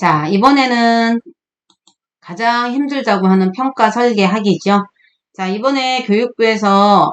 자, 이번에는 가장 힘들다고 하는 평가 설계하기죠. 자, 이번에 교육부에서,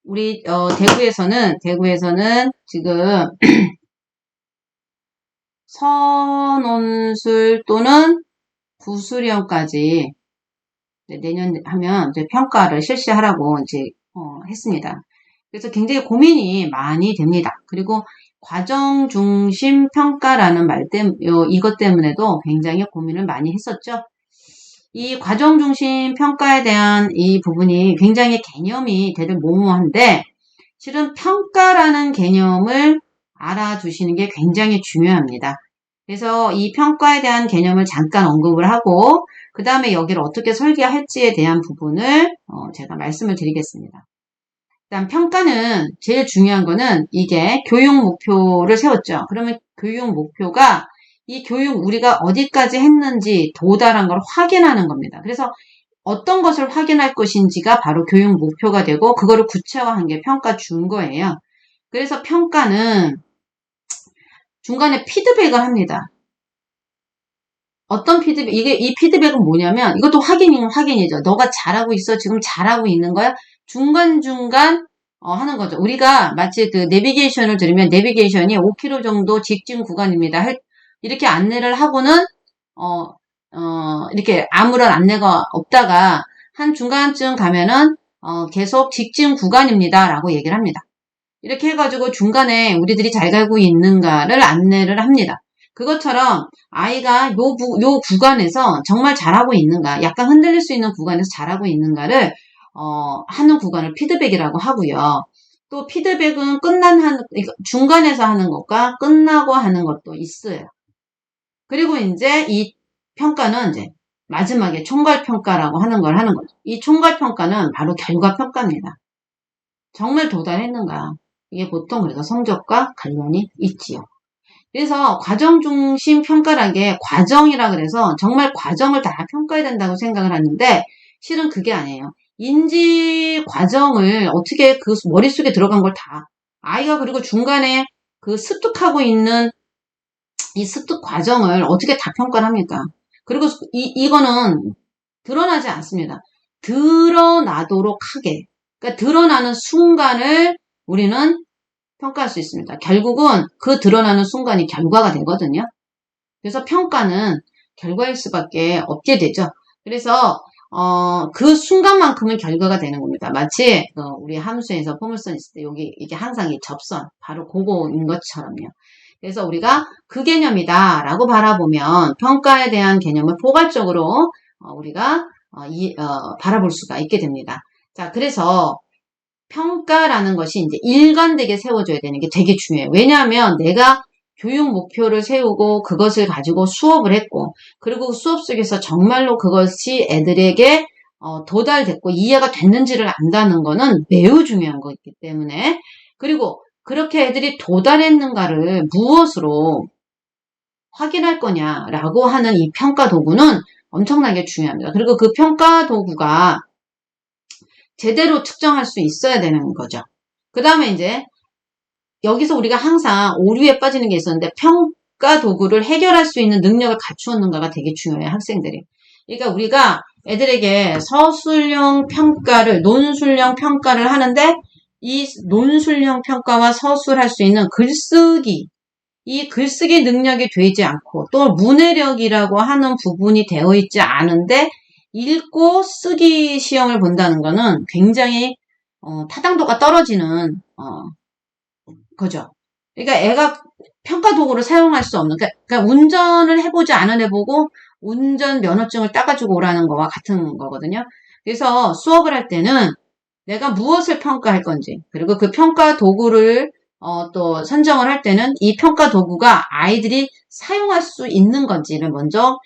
우리, 대구에서는 지금 선논술 또는 구수령까지 내년 하면 이제 평가를 실시하라고 이제, 했습니다. 그래서 굉장히 고민이 많이 됩니다. 그리고 과정 중심 평가라는 이것 때문에도 굉장히 고민을 많이 했었죠. 이 과정 중심 평가에 대한 이 부분이 굉장히 개념이 되게 모호한데, 실은 평가라는 개념을 알아두시는 게 굉장히 중요합니다. 그래서 이 평가에 대한 개념을 잠깐 언급을 하고, 그 다음에 여기를 어떻게 설계할지에 대한 부분을 제가 말씀을 드리겠습니다. 일단 평가는 제일 중요한 거는 이게 교육 목표를 세웠죠. 그러면 교육 목표가 이 교육 우리가 어디까지 했는지 도달한 걸 확인하는 겁니다. 그래서 어떤 것을 확인할 것인지가 바로 교육 목표가 되고 그거를 구체화한 게 평가 준 거예요. 그래서 평가는 중간에 피드백을 합니다. 어떤 피드백, 이 피드백은 뭐냐면 이것도 확인이죠. 너가 잘하고 있어. 지금 잘하고 있는 거야. 중간중간 하는 거죠. 우리가 마치 그 내비게이션을 들으면 내비게이션이 5km 정도 직진 구간입니다. 이렇게 안내를 하고는 이렇게 아무런 안내가 없다가 한 중간쯤 가면은 계속 직진 구간입니다. 라고 얘기를 합니다. 이렇게 해가지고 중간에 우리들이 잘 가고 있는가를 안내를 합니다. 그것처럼 아이가 요 구간에서 정말 잘하고 있는가, 약간 흔들릴 수 있는 구간에서 잘하고 있는가를 하는 구간을 피드백이라고 하고요. 또 피드백은 중간에서 하는 것과 끝나고 하는 것도 있어요. 그리고 이제 이 평가는 이제 마지막에 총괄평가라고 하는 걸 하는 거죠. 이 총괄평가는 바로 결과평가입니다. 정말 도달했는가. 이게 보통 그래서 성적과 관련이 있지요. 그래서 과정 중심 평가라는 게 과정이라 그래서 정말 과정을 다 평가해야 된다고 생각을 하는데 실은 그게 아니에요. 인지 과정을 어떻게 그 머릿속에 들어간 걸 다 아이가 그리고 중간에 그 습득하고 있는 이 습득 과정을 어떻게 다 평가를 합니까? 그리고 이거는 드러나지 않습니다. 드러나도록 하게. 그러니까 드러나는 순간을 우리는 평가할 수 있습니다. 결국은 그 드러나는 순간이 결과가 되거든요. 그래서 평가는 결과일 수밖에 없게 되죠. 그래서 그 순간만큼은 결과가 되는 겁니다. 마치 우리 함수에서 포물선 있을 때 이게 항상 이 접선 바로 그거인 것처럼요. 그래서 우리가 그 개념이다 라고 바라보면 평가에 대한 개념을 포괄적으로 우리가 바라볼 수가 있게 됩니다. 자, 그래서 평가라는 것이 이제 일관되게 세워져야 되는 게 되게 중요해요. 왜냐하면 내가 교육 목표를 세우고 그것을 가지고 수업을 했고 그리고 수업 속에서 정말로 그것이 애들에게 도달됐고 이해가 됐는지를 안다는 거는 매우 중요한 거기 때문에 그리고 그렇게 애들이 도달했는가를 무엇으로 확인할 거냐라고 하는 이 평가 도구는 엄청나게 중요합니다. 그리고 그 평가 도구가 제대로 측정할 수 있어야 되는 거죠. 그 다음에 이제 여기서 우리가 항상 오류에 빠지는 게 있었는데 평가 도구를 해결할 수 있는 능력을 갖추었는가가 되게 중요해요. 학생들이. 그러니까 우리가 애들에게 서술형 평가를 논술형 평가를 하는데 이 논술형 평가와 서술할 수 있는 글쓰기 이 글쓰기 능력이 되지 않고 또 문해력이라고 하는 부분이 되어 있지 않은데 읽고 쓰기 시험을 본다는 거는 굉장히 타당도가 떨어지는 거죠. 그러니까 애가 평가 도구를 사용할 수 없는 그러니까 운전을 해보지 않은 애 보고 운전 면허증을 따가지고 오라는 거와 같은 거거든요. 그래서 수업을 할 때는 내가 무엇을 평가할 건지 그리고 그 평가 도구를 또 선정을 할 때는 이 평가 도구가 아이들이 사용할 수 있는 건지를 먼저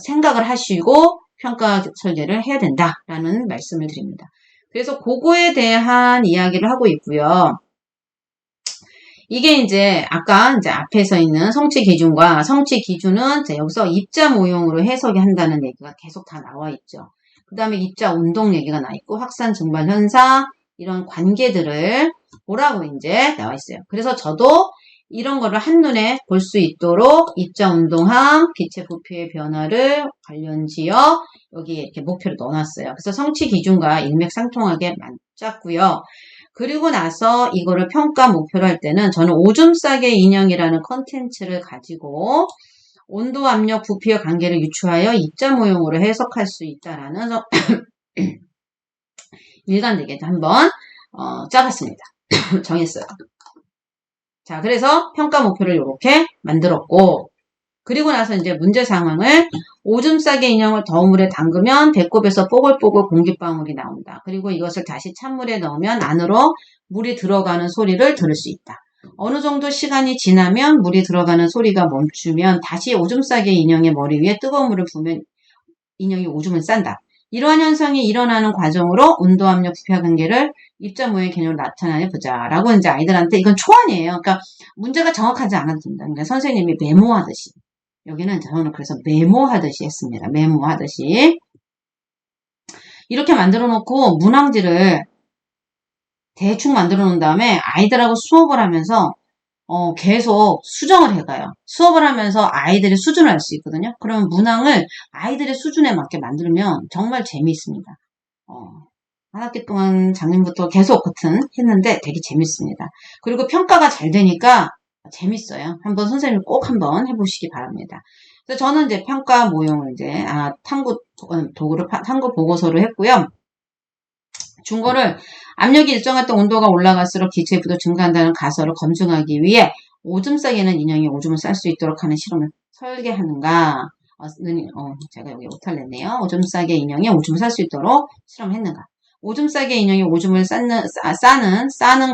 생각을 하시고 평가 설계를 해야 된다라는 말씀을 드립니다. 그래서 그거에 대한 이야기를 하고 있고요. 이게 이제 아까 이제 앞에서 있는 성취 기준과 성취 기준은 여기서 입자 모형으로 해석이 한다는 얘기가 계속 다 나와 있죠. 그 다음에 입자 운동 얘기가 나와 있고 확산 증발 현상 이런 관계들을 보라고 이제 나와 있어요. 그래서 저도 이런 거를 한눈에 볼 수 있도록 입자 운동함, 기체 부피의 변화를 관련 지역 여기에 이렇게 목표를 넣어놨어요. 그래서 성취 기준과 일맥상통하게 짰고요. 그리고 나서 이거를 평가 목표로 할 때는 저는 오줌 싸개 인형이라는 컨텐츠를 가지고 온도, 압력, 부피의 관계를 유추하여 입자 모형으로 해석할 수 있다라는 일관되게 한번 짜봤습니다. 정했어요. 자, 그래서 평가 목표를 이렇게 만들었고, 그리고 나서 이제 문제 상황을 오줌 싸개 인형을 더운 물에 담그면 배꼽에서 뽀글뽀글 공기방울이 나온다. 그리고 이것을 다시 찬물에 넣으면 안으로 물이 들어가는 소리를 들을 수 있다. 어느 정도 시간이 지나면 물이 들어가는 소리가 멈추면 다시 오줌 싸개 인형의 머리 위에 뜨거운 물을 부으면 인형이 오줌을 싼다. 이러한 현상이 일어나는 과정으로 온도, 압력, 부피와 관계를 입자 모형의 개념으로 나타나려 보자라고 이제 아이들한테 이건 초안이에요. 그러니까 문제가 정확하지 않아도 된다. 그러니까 선생님이 메모하듯이 여기는 저는 그래서 메모하듯이 했습니다. 메모하듯이 이렇게 만들어 놓고 문항지를 대충 만들어 놓은 다음에 아이들하고 수업을 하면서 계속 수정을 해가요. 수업을 하면서 아이들의 수준을 알 수 있거든요. 그러면 문항을 아이들의 수준에 맞게 만들면 정말 재미있습니다. 한 학기 동안 작년부터 계속 했는데 되게 재밌습니다. 그리고 평가가 잘 되니까 재밌어요. 한번 선생님 꼭 한번 해보시기 바랍니다. 그래서 저는 이제 평가 모형을 이제 탐구 도구를 탐구 보고서를 했고요. 중거를 압력이 일정할 때 온도가 올라갈수록 기체의 부도 증가한다는 가설을 검증하기 위해 오줌 싸개는 인형이 오줌을 쌀 수 있도록 하는 실험을 설계하는가? 제가 여기 오타를 냈네요. 오줌 싸개 인형이 오줌을 쌀 수 있도록 실험했는가? 오줌 싸개 인형이 오줌을 싸는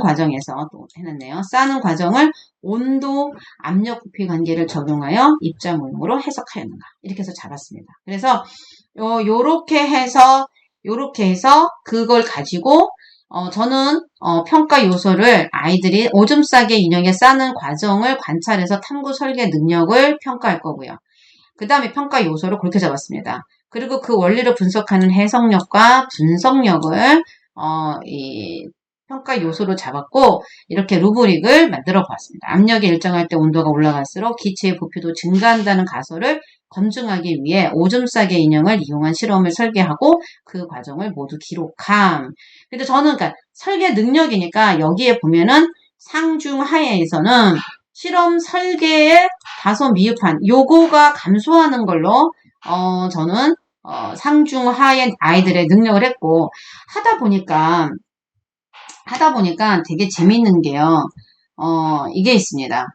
과정에서 또 해놨네요. 싸는 과정을 온도, 압력, 부피 관계를 적용하여 입자 모형으로 해석하였는가? 이렇게 해서 잡았습니다. 그래서 요렇게 해서 그걸 가지고 저는 평가 요소를 아이들이 오줌 싸개 인형에 싸는 과정을 관찰해서 탐구 설계 능력을 평가할 거고요. 그 다음에 평가 요소를 그렇게 잡았습니다. 그리고 그 원리를 분석하는 해석력과 분석력을 이 평가 요소로 잡았고 이렇게 루브릭을 만들어 보았습니다. 압력이 일정할 때 온도가 올라갈수록 기체의 부피도 증가한다는 가설을 검증하기 위해 오줌 싸개 인형을 이용한 실험을 설계하고 그 과정을 모두 기록함. 근데 저는 그러니까 설계 능력이니까 여기에 보면은 상중하에에서는 실험 설계에 다소 미흡한 요거가 감소하는 걸로 저는 상중하의 아이들의 능력을 했고 하다 보니까 되게 재밌는 게요. 이게 있습니다.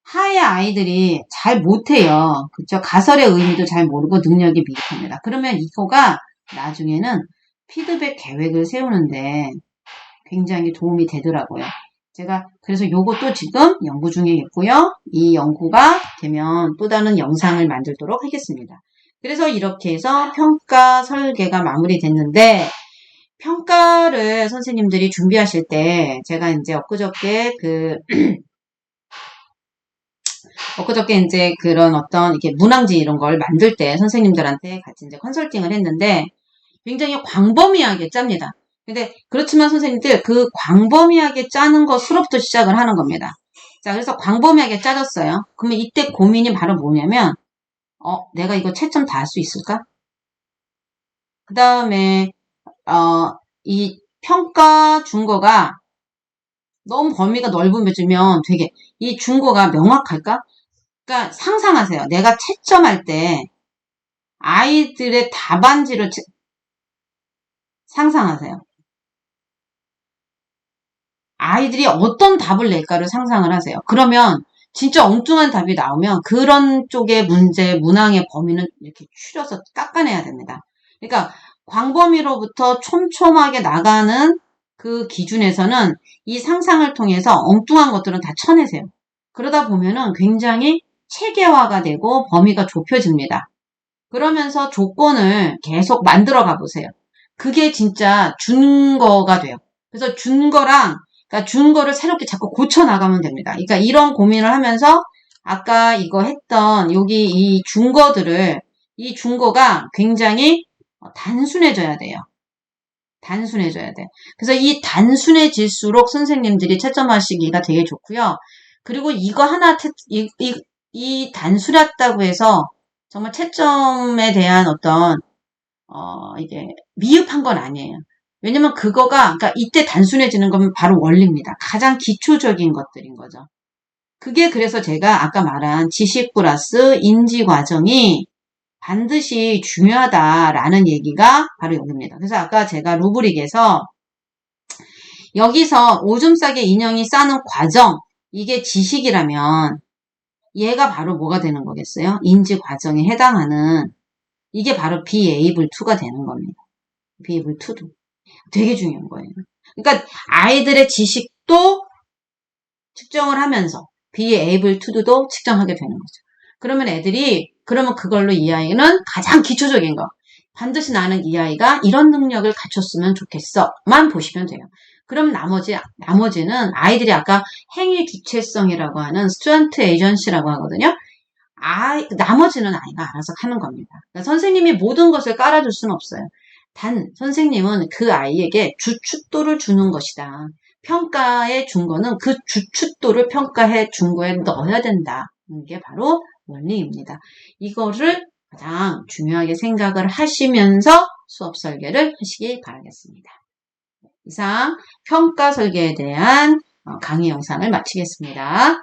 하의 아이들이 잘 못해요. 그쵸? 가설의 의미도 잘 모르고 능력이 미흡합니다. 그러면 이거가 나중에는 피드백 계획을 세우는데 굉장히 도움이 되더라고요. 제가 그래서 요것도 지금 연구 중에 있고요. 이 연구가 되면 또 다른 영상을 만들도록 하겠습니다. 그래서 이렇게 해서 평가 설계가 마무리됐는데 평가를 선생님들이 준비하실 때 제가 이제 엊그저께 이제 그런 어떤 이렇게 문항지 이런 걸 만들 때 선생님들한테 같이 이제 컨설팅을 했는데 굉장히 광범위하게 짭니다. 근데 그렇지만 선생님들 그 광범위하게 짜는 것으로부터 시작을 하는 겁니다. 자, 그래서 광범위하게 짜졌어요. 그러면 이때 고민이 바로 뭐냐면 내가 이거 채점 다 할 수 있을까? 그 다음에 이 평가 준거가 너무 범위가 넓으면 되게 이 준거가 명확할까? 그러니까 상상하세요. 내가 채점할 때 아이들의 답안지를 상상하세요. 아이들이 어떤 답을 낼까를 상상을 하세요. 그러면 진짜 엉뚱한 답이 나오면 그런 쪽의 문제, 문항의 범위는 이렇게 추려서 깎아내야 됩니다. 그러니까 광범위로부터 촘촘하게 나가는 그 기준에서는 이 상상을 통해서 엉뚱한 것들은 다 쳐내세요. 그러다 보면은 굉장히 체계화가 되고 범위가 좁혀집니다. 그러면서 조건을 계속 만들어 가보세요. 그게 진짜 준거가 돼요. 그래서 그러니까 준거를 새롭게 자꾸 고쳐 나가면 됩니다. 그러니까 이런 고민을 하면서 아까 이거 했던 여기 이 준거가 굉장히 단순해져야 돼요. 단순해져야 돼. 그래서 이 단순해질수록 선생님들이 채점하시기가 되게 좋고요. 그리고 이거 하나, 이 단수였다고 해서 정말 채점에 대한 어떤, 이게 미흡한 건 아니에요. 왜냐면 그거가, 그러니까 이때 단순해지는 건 바로 원리입니다. 가장 기초적인 것들인 거죠. 그게 그래서 제가 아까 말한 지식 플러스 인지 과정이 반드시 중요하다라는 얘기가 바로 여기입니다. 그래서 아까 제가 루브릭에서 여기서 오줌 싸게 인형이 싸는 과정, 이게 지식이라면 얘가 바로 뭐가 되는 거겠어요? 인지 과정에 해당하는 이게 바로 be able to가 되는 겁니다. be able to도 되게 중요한 거예요. 그러니까 아이들의 지식도 측정을 하면서 be able to도 측정하게 되는 거죠. 그러면 애들이 그러면 그걸로 이 아이는 가장 기초적인 거 반드시 나는 이 아이가 이런 능력을 갖췄으면 좋겠어만 보시면 돼요. 그럼 나머지는 아이들이 아까 행위 주체성이라고 하는 스튜던트 에이전시라고 하거든요. 나머지는 아이가 알아서 하는 겁니다. 그러니까 선생님이 모든 것을 깔아줄 수는 없어요. 단 선생님은 그 아이에게 주춧돌을 주는 것이다. 평가해 준 거는 그 주춧돌을 평가해 준 거에 넣어야 된다. 이게 바로 원리입니다. 이거를 가장 중요하게 생각을 하시면서 수업 설계를 하시기 바라겠습니다. 이상 평가 설계에 대한 강의 영상을 마치겠습니다.